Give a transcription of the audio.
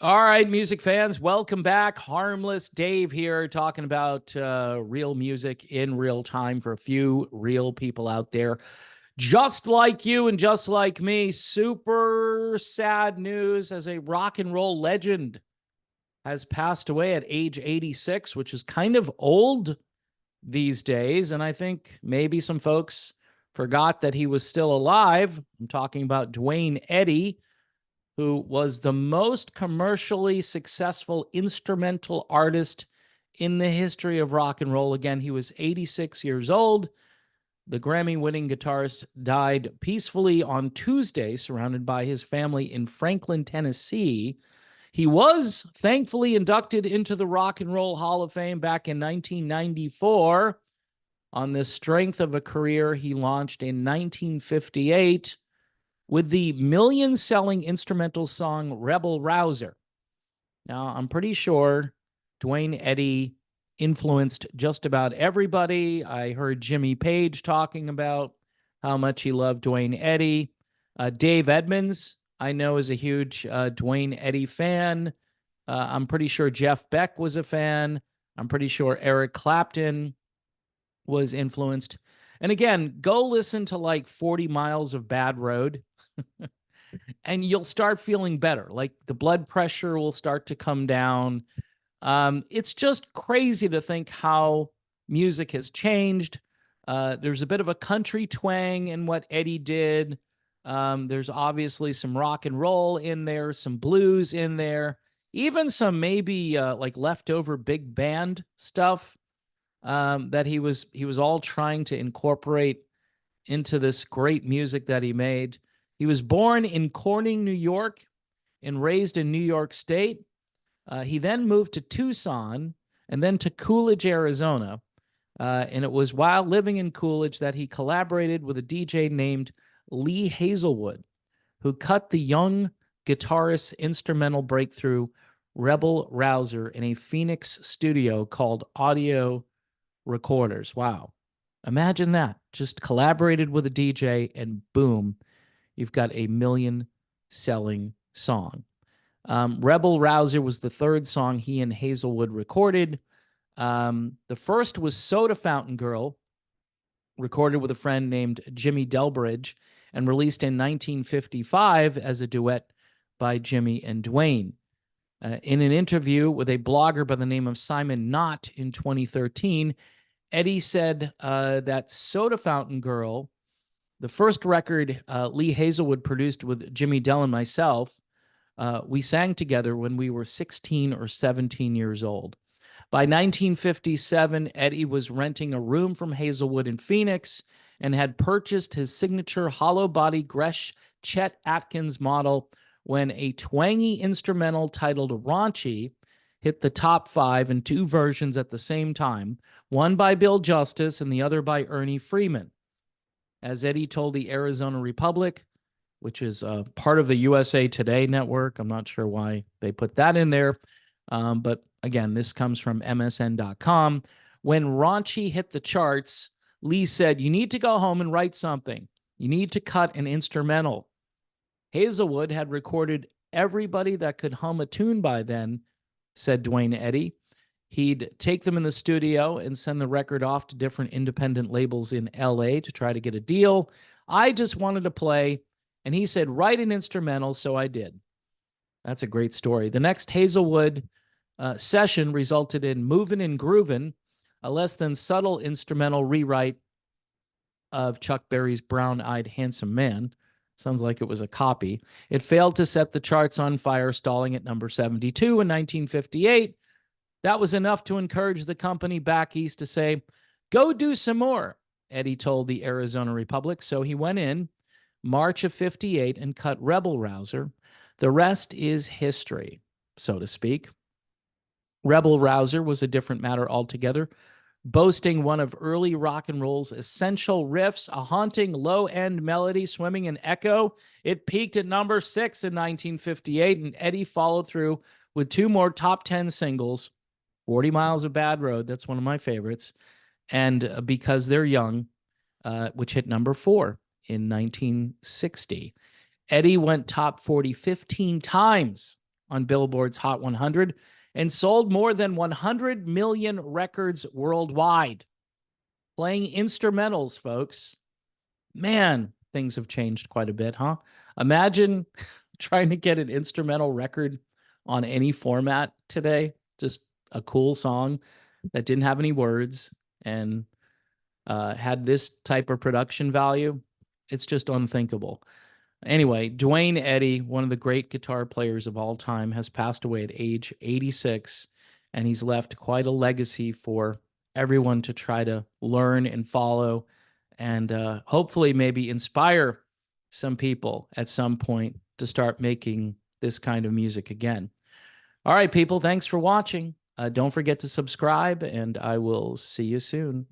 All right, music fans, welcome back. Harmless Dave here, talking about real music in real time for a few real people out there, just like you and just like me. Super sad news as a rock and roll legend has passed away at age 86, which is kind of old these days. And I think maybe some folks forgot that he was still alive. I'm talking about Duane Eddy, who was the most commercially successful instrumental artist in the history of rock and roll. Again, he was 86 years old. The Grammy-winning guitarist died peacefully on Tuesday, surrounded by his family in Franklin, Tennessee. He was thankfully inducted into the Rock and Roll Hall of Fame back in 1994 on the strength of a career he launched in 1958 with the million-selling instrumental song Rebel Rouser. Now, I'm pretty sure Duane Eddy influenced just about everybody. I heard Jimmy Page talking about how much he loved Duane Eddy. Dave Edmonds, I know, is a huge Duane Eddy fan. I'm pretty sure Jeff Beck was a fan. I'm pretty sure Eric Clapton was influenced. And again, go listen to like 40 Miles of Bad Road and you'll start feeling better. Like the blood pressure will start to come down. It's just crazy to think how music has changed. There's a bit of a country twang in what Eddy did. There's obviously some rock and roll in there, some blues in there, even some maybe like leftover big band stuff that he was all trying to incorporate into this great music that he made. He was born in Corning, New York, and raised in New York State. He then moved to Tucson and then to Coolidge, Arizona. And it was while living in Coolidge that he collaborated with a DJ named Lee Hazelwood, who cut the young guitarist's instrumental breakthrough Rebel Rouser in a Phoenix studio called Audio Recorders. Wow. Imagine that. Just collaborated with a DJ and boom, you've got a million-selling song. Rebel Rouser was the third song he and Hazelwood recorded. The first was Soda Fountain Girl, recorded with a friend named Jimmy Delbridge and released in 1955 as a duet by Jimmy and Duane. In an interview with a blogger by the name of Simon Knott in 2013, Eddy said that Soda Fountain Girl, the first record Lee Hazelwood produced with Jimmy Dell and myself, we sang together when we were 16 or 17 years old. By 1957, Eddy was renting a room from Hazelwood in Phoenix and had purchased his signature hollow-body Gresh Chet Atkins model when a twangy instrumental titled Raunchy hit the top 5 in two versions at the same time, one by Bill Justice and the other by Ernie Freeman. As Eddy told the Arizona Republic, which is part of the USA Today network, I'm not sure why they put that in there, but again, this comes from MSN.com. When Raunchy hit the charts, Lee said, "You need to go home and write something. You need to cut an instrumental." Hazelwood had recorded everybody that could hum a tune by then, said Duane Eddy. He'd take them in the studio and send the record off to different independent labels in LA to try to get a deal. I just wanted to play, and he said, "Write an instrumental," so I did. That's a great story. The next Hazelwood session resulted in Movin' and Groovin', a less than subtle instrumental rewrite of Chuck Berry's Brown-Eyed Handsome Man. Sounds like it was a copy. It failed to set the charts on fire, stalling at number 72 in 1958. That was enough to encourage the company back east to say, "Go do some more," Eddy told the Arizona Republic. So he went in March of 58 and cut Rebel Rouser. The rest is history, so to speak. Rebel Rouser was a different matter altogether, boasting one of early rock and roll's essential riffs, a haunting low-end melody swimming in echo. It peaked at number 6 in 1958, and Eddy followed through with two more top 10 singles, 40 Miles of Bad Road, that's one of my favorites, and Because They're Young, which hit number 4 in 1960. Eddy went top 40 15 times on Billboard's Hot 100 and sold more than 100 million records worldwide. Playing instrumentals, folks. Man, things have changed quite a bit, huh? Imagine trying to get an instrumental record on any format today. Just a cool song that didn't have any words and had this type of production value. It's just unthinkable. Anyway, Duane Eddy, one of the great guitar players of all time, has passed away at age 86, and he's left quite a legacy for everyone to try to learn and follow, and hopefully maybe inspire some people at some point to start making this kind of music again. All right, people, thanks for watching. Don't forget to subscribe, and I will see you soon.